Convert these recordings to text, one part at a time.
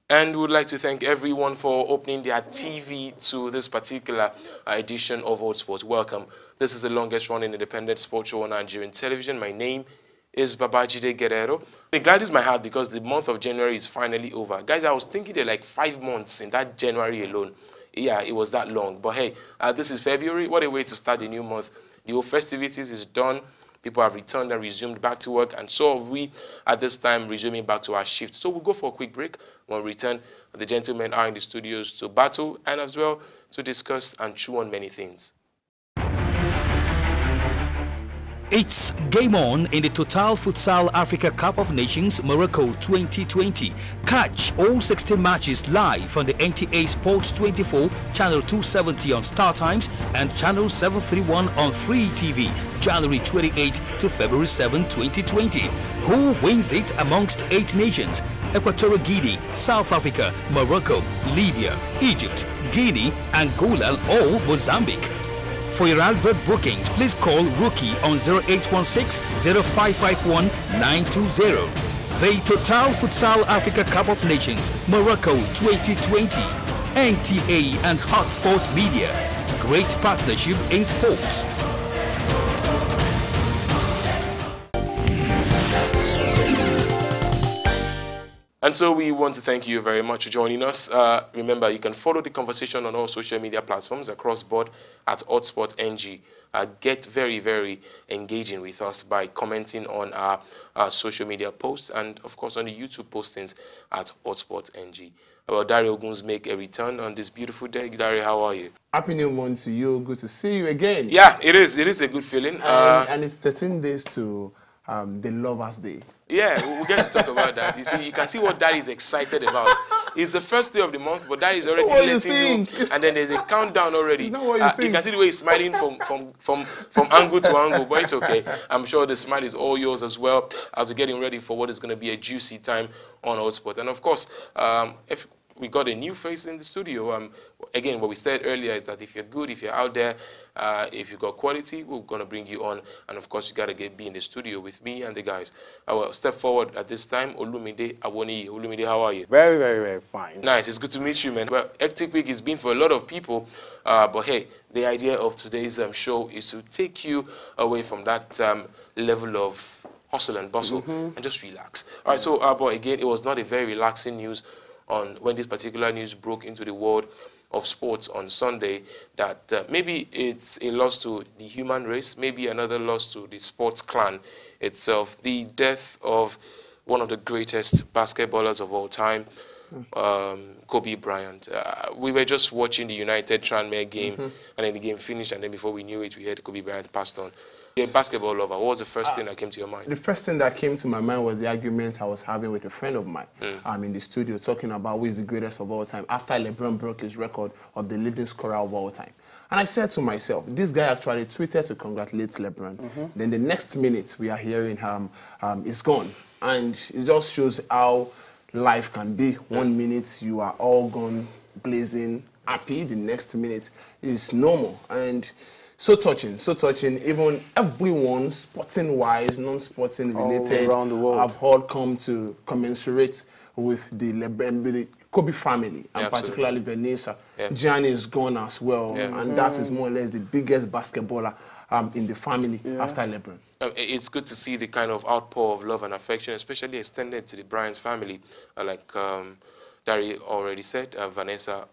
And we would like to thank everyone for opening their TV to this particular edition of HotSports. Welcome. This is the longest running independent sports show on Nigerian television. My name is Babajide Guerrero. It gladdens my heart because the month of January is finally over. Guys, I was thinking there like 5 months in that January alone. Yeah, it was that long. But hey, this is February. What a way to start the new month. The whole festivities is done. People have returned and resumed back to work, and so are we at this time resuming back to our shift. So we'll go for a quick break. When we return, the gentlemen are in the studios to battle and as well to discuss and chew on many things. It's game on in the Total Futsal Africa Cup of Nations Morocco 2020. Catch all 16 matches live on the NTA Sports 24, Channel 270 on Star Times and Channel 731 on Free TV, January 28 to February 7, 2020. Who wins it amongst 8 nations? Equatorial Guinea, South Africa, Morocco, Libya, Egypt, Guinea, Angola or Mozambique. For your advert bookings, please call Rookie on 0816-0551-920. The Total Futsal Africa Cup of Nations, Morocco 2020. NTA and HotSports Media. Great partnership in sports. And so we want to thank you very much for joining us. Remember, you can follow the conversation on all social media platforms across board at HotSports NG. Get very, very engaging with us by commenting on our social media posts and, of course, on the YouTube postings at HotSports NG. Well, Dario Oguns make a return on this beautiful day. Dario, how are you? Happy New Month to you. Good to see you again. Yeah, it is. It is a good feeling. And it's 13 days to the Lovers' Day. Yeah, we'll get to talk about that. You see, you can see what Daddy is excited about. It's the first day of the month, but Daddy is already letting you. And then there's a countdown already. It's not what you can see the way he's smiling from angle to angle, but it's okay. I'm sure the smile is all yours as well as we're getting ready for what is going to be a juicy time on HotSpot. And of course, if we got a new face in the studio. Again, what we said earlier is that if you're good, if you're out there, if you got quality, we're going to bring you on. And of course, you got to be in the studio with me and the guys. I will step forward at this time. Olumide Awoniyi. Olumide, how are you? Very, very, very fine. Nice. It's good to meet you, man. Well, hectic week it's been for a lot of people. But hey, the idea of today's show is to take you away from that level of hustle and bustle and just relax. All right, so, but again, it was not a very relaxing news on when this particular news broke into the world of sports on Sunday, that maybe it's a loss to the human race, maybe another loss to the sports clan itself. The death of one of the greatest basketballers of all time, Kobe Bryant. We were just watching the United Tranmere game, and then the game finished, and then before we knew it, we heard Kobe Bryant passed on. A basketball lover, what was the first thing that came to your mind? The first thing that came to my mind was the argument I was having with a friend of mine. In the studio talking about who is the greatest of all time after LeBron broke his record of the leading scorer of all time. And I said to myself, this guy actually tweeted to congratulate LeBron. Then the next minute we are hearing he's gone. And it just shows how life can be. 1 minute you are all gone, blazing, happy. The next minute is normal. And so touching, even everyone, sporting-wise, non-sporting related, around the world, have all come to commensurate with the Kobe family, and particularly Vanessa. Gianni is gone as well, and that is more or less the biggest basketballer in the family after LeBron. It's good to see the kind of outpour of love and affection, especially extended to the Bryant family, like Dari already said, Vanessa,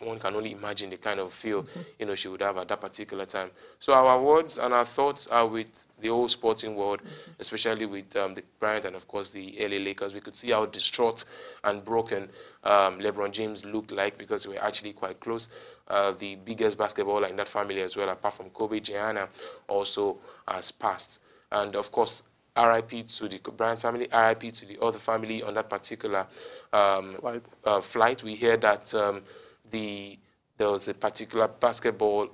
one can only imagine the kind of feel she would have at that particular time. So our words and our thoughts are with the whole sporting world, especially with the Bryant and, of course, the LA Lakers. We could see how distraught and broken LeBron James looked like, because we were actually quite close. The biggest basketballer in that family as well, apart from Kobe, Gianna, also has passed. And, of course, RIP to the Bryant family, RIP to the other family on that particular flight. We hear that there was a particular basketball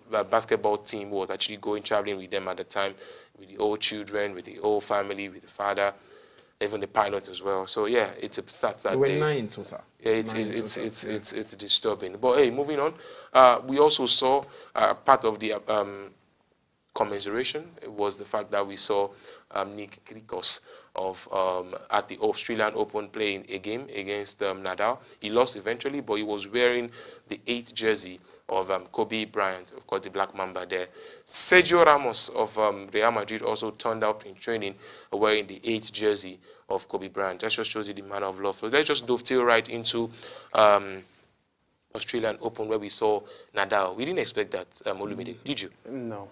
team who was actually traveling with them at the time, with the old children, with the whole family, with the father, even the pilot as well. So yeah, it's a sad day. There were 9 in total. Yeah, it's disturbing. But hey, moving on, we also saw part of the commiseration was the fact that we saw Nick Kyrgios at the Australian Open playing a game against Nadal. He lost eventually, but he was wearing the 8th jersey of Kobe Bryant, of course, the Black Mamba there. Sergio Ramos of Real Madrid also turned up in training wearing the 8th jersey of Kobe Bryant. That just shows you the manner of love. So let's just dovetail right into Australian Open where we saw Nadal. We didn't expect that, Olumide, did you? No.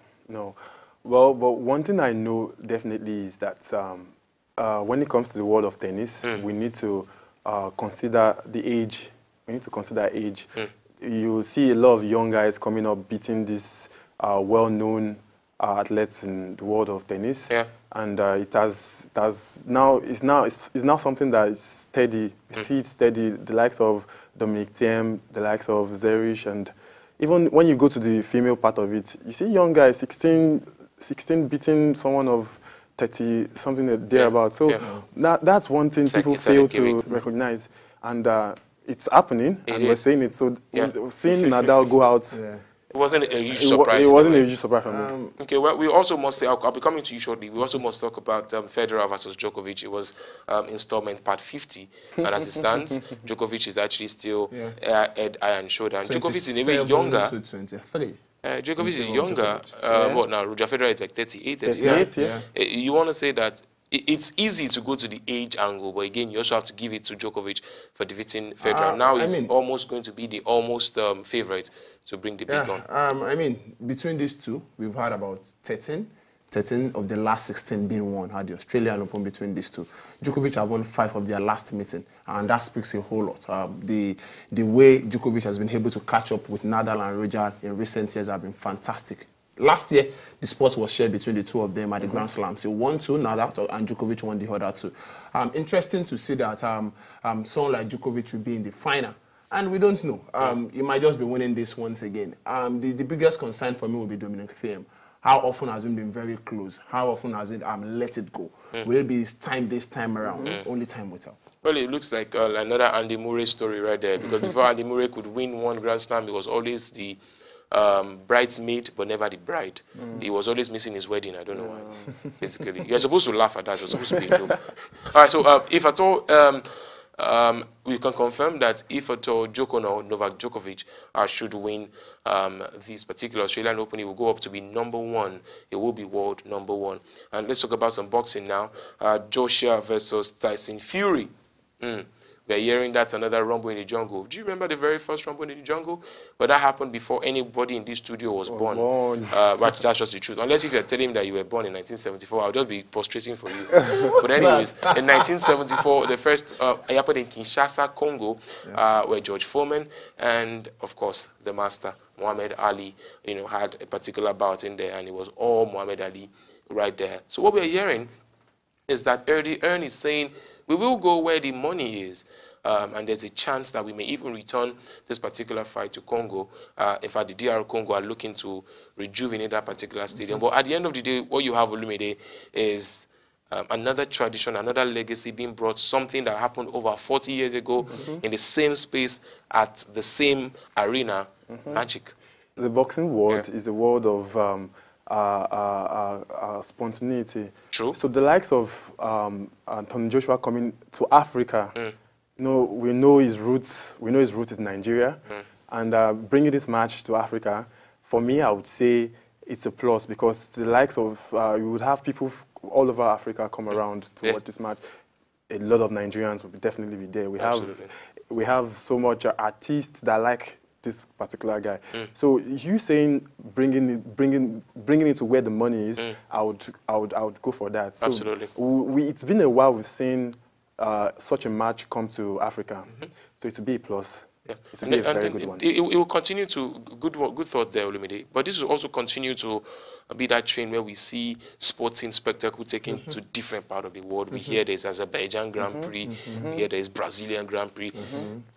Well, but one thing I know definitely is that when it comes to the world of tennis, we need to consider the age. We need to consider age. You see a lot of young guys coming up beating these well-known athletes in the world of tennis, and it's now something that is steady. You see it steady. The likes of Dominic Thiem, the likes of Zerich, and even when you go to the female part of it, you see young guys 16 beating someone of 30 something thereabouts. So that's one thing people fail to recognize, and it's happening, and we're saying it. So seeing Nadal go out, it wasn't a huge surprise. It wasn't a huge surprise for me. Okay, well, we also must say, I'll be coming to you shortly, we also must talk about Federer versus Djokovic. It was installment part 50, and as it stands, Djokovic is actually still head, eye, and shoulder. And Djokovic is even younger. To 23. Djokovic is younger. What now? Roger Federer is like 38, 38, You want to say that it's easy to go to the age angle, but again, you also have to give it to Djokovic for defeating Federer. Now he's almost going to be the favorite to bring the big on. I mean, between these two, we've had about 13 of the last 16 being won, had the Australian Open between these two. Djokovic have won 5 of their last meeting, and that speaks a whole lot. The way Djokovic has been able to catch up with Nadal and Roger in recent years have been fantastic. Last year, the spot was shared between the two of them at the Grand Slam. So 1-2, Nadal and Djokovic won the other 2. Interesting to see that someone like Djokovic will be in the final. And we don't know. He might just be winning this once again. The biggest concern for me will be Dominic Thiem. How often has it been very close? How often has it let it go? Will it be his time this time around? Only time will tell. Well, it looks like another Andy Murray story right there. Because before Andy Murray could win one Grand Slam, it was always the bridesmaid, but never the bride. He was always missing his wedding. I don't know why. Basically, you're supposed to laugh at that. You're supposed to be a joke. All right. So, if at all, we can confirm that if at all Novak Djokovic should win this particular Australian Open, he will go up to be #1. It will be world #1. And let's talk about some boxing now. Joshua versus Tyson Fury. We're hearing that's another Rumble in the Jungle. Do you remember the very first Rumble in the Jungle? But that happened before anybody in this studio was born. But that's just the truth. Unless if you're telling me that you were born in 1974, I'll just be prostrating for you. But anyways, in 1974, the first happened in Kinshasa, Congo, where George Foreman and, of course, the master, Muhammad Ali, had a particular bout in there, and it was all Muhammad Ali right there. So what we're hearing is that Eddie Earn is saying, we will go where the money is, and there's a chance that we may even return this particular fight to Congo. In fact, the DR Congo are looking to rejuvenate that particular stadium. But at the end of the day, what you have, Olumide, is another tradition, another legacy being brought, something that happened over 40 years ago in the same space at the same arena. Magic. The boxing world is a world of spontaneity. True. So the likes of Anthony Joshua coming to Africa, we know his roots. We know his roots is Nigeria, and bringing this match to Africa, for me, I would say it's a plus because the likes of you would have people all over Africa come around to watch this match. A lot of Nigerians will definitely be there. We have so much artists that like this particular guy. So you saying bringing it to where the money is, I would go for that. So absolutely. It's been a while we've seen such a match come to Africa. So it would be a plus. It would be a very good one. It will continue to good thought there, Olumide. But this will also continue to be that train where we see sporting spectacle taken to different part of the world. We hear there's Azerbaijan Grand Prix. We hear there's Brazilian Grand Prix.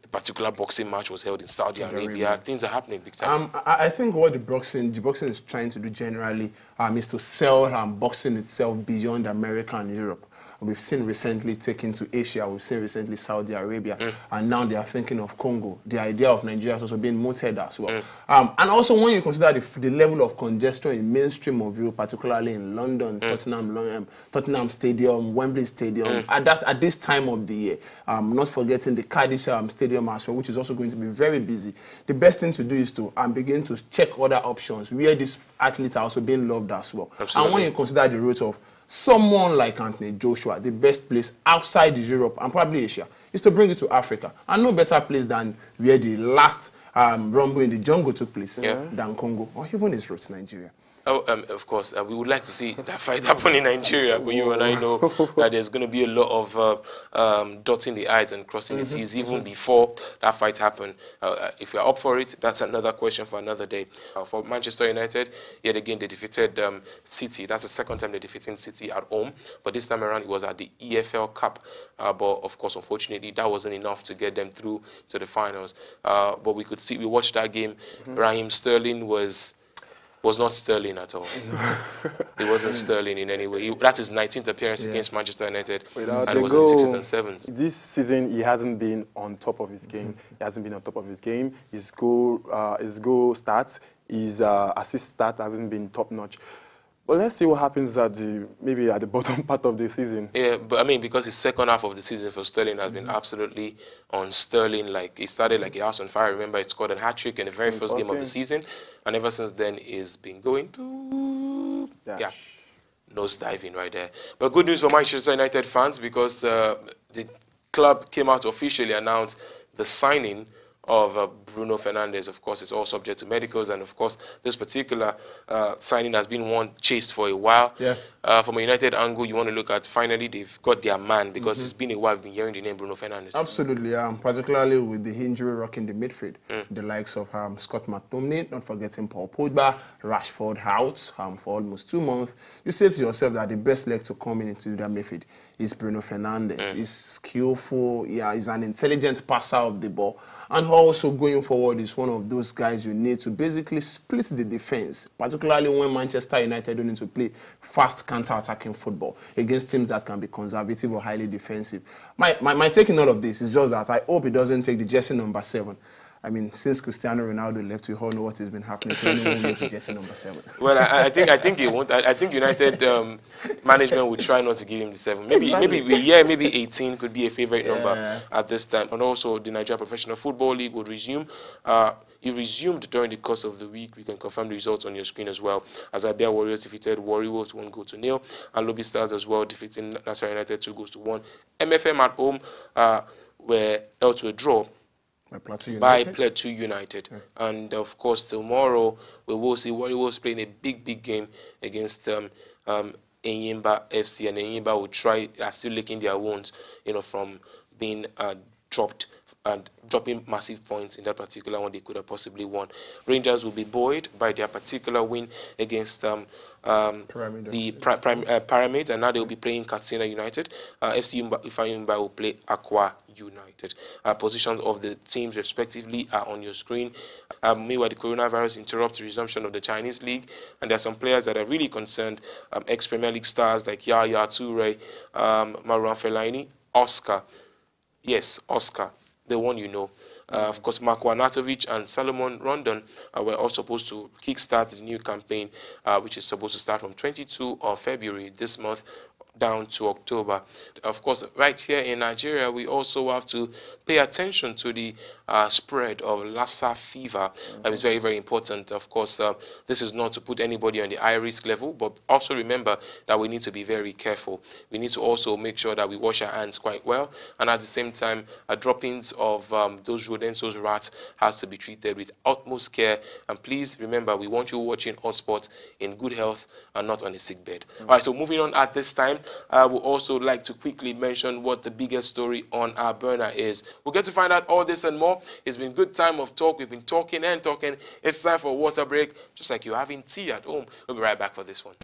A particular boxing match was held in Saudi Arabia. Things are happening big time. I think what the boxing is trying to do generally is to sell boxing itself beyond America and Europe. we've seen recently taken to Asia, we've seen recently Saudi Arabia, and now they are thinking of Congo. The idea of Nigeria has also been mooted as well. And also when you consider the level of congestion in mainstream of Europe, particularly in London, Tottenham Stadium, Wembley Stadium, at this time of the year, not forgetting the Cardiff Stadium as well, which is also going to be very busy. The best thing to do is to begin to check other options where these athletes are also being loved as well. Absolutely. And when you consider the route of someone like Anthony Joshua, the best place outside Europe and probably Asia is to bring it to Africa. And no better place than where the last rumble in the jungle took place than Congo or even his route to Nigeria. Oh, of course, we would like to see that fight happen in Nigeria, but you and I know that there's going to be a lot of dotting the I's and crossing the T's even before that fight happen. If we're up for it, that's another question for another day. For Manchester United, yet again, they defeated City. That's the second time they're defeating City at home, but this time around it was at the EFL Cup. But of course, unfortunately, that wasn't enough to get them through to the finals. But we watched that game. Raheem Sterling was not Sterling at all. He wasn't Sterling in any way. That's his 19th appearance against Manchester United, and it was his 6th and 7th. This season, he hasn't been on top of his game. He hasn't been on top of his game. His goal stats, his assist stat hasn't been top-notch. Well, let's see what happens maybe at the bottom part of the season. Yeah, but I mean, because his second half of the season for Sterling has been absolutely on Sterling. Like, he started like a house on fire. Remember, he scored a hat-trick in the very first game of the season. And ever since then, he's been going to, nose diving right there. But good news for Manchester United fans, because the club came out to officially announce the signing of Bruno Fernandez. Of course, it's all subject to medicals, and of course, this particular signing has been one chased for a while. From a United angle, you want to look at, finally, they've got their man, because it's been a while we've been hearing the name Bruno Fernandez. Absolutely, particularly with the injury rocking the midfield. The likes of Scott McTominay, not forgetting Paul Pogba, Rashford out for almost 2 months. You say to yourself that the best leg to come into that midfield is Bruno Fernandez. He's skillful, he's an intelligent passer of the ball, and also going forward is one of those guys you need to basically split the defense, particularly when Manchester United don't need to play fast counter-attacking football against teams that can be conservative or highly defensive. My take in all of this is just that I hope he doesn't take the jersey number 7. I mean, since Cristiano Ronaldo left, we all know what has been happening to anyone with jersey number 7. Well, I think he won't. I think United management will try not to give him the 7. Maybe 18 could be a favorite number at this time. And also, the Nigeria Professional Football League will resume. It resumed during the course of the week. We can confirm the results on your screen as well. As Abia Warriors defeated Warri Wolves 1-0, and Lobby Stars as well defeating Nasarawa United 2-1. MFM at home were held to a draw by Plateau United. And of course, tomorrow we will see Warri Wolves playing a big game against Enyimba FC, and Enyimba will are still licking their wounds, from being dropped and dropping massive points in that particular one they could have possibly won. Rangers will be buoyed by their particular win against the Pyramids, and now they will be playing Katsina United. FC Ifeanyi will play Aqua United. Positions of the teams respectively are on your screen. Meanwhile, the coronavirus interrupts the resumption of the Chinese League, and there are some players that are really concerned. Ex-Premier League stars like Yaya Toure, Marouane Fellaini, Oscar. Yes, Oscar, the one you know. Of course, Marko Arnautovic and Salomon Rondon were all supposed to kickstart the new campaign, which is supposed to start from 22 of February this month down to October. Of course, right here in Nigeria, we also have to pay attention to the spread of Lassa fever. It's very, very important. Of course, this is not to put anybody on the high risk level, but also remember that we need to be very careful. We need to also make sure that we wash our hands quite well, and at the same time, droppings of those rodents, those rats, has to be treated with utmost care. And please remember, we want you watching HotSports in good health and not on a sick bed. All right, so moving on at this time, I would also like to quickly mention what the biggest story on our burner is. We'll get to find out all this and more. It's been a good time of talk. We've been talking and talking. It's time for a water break, just like you're having tea at home. We'll be right back for this one.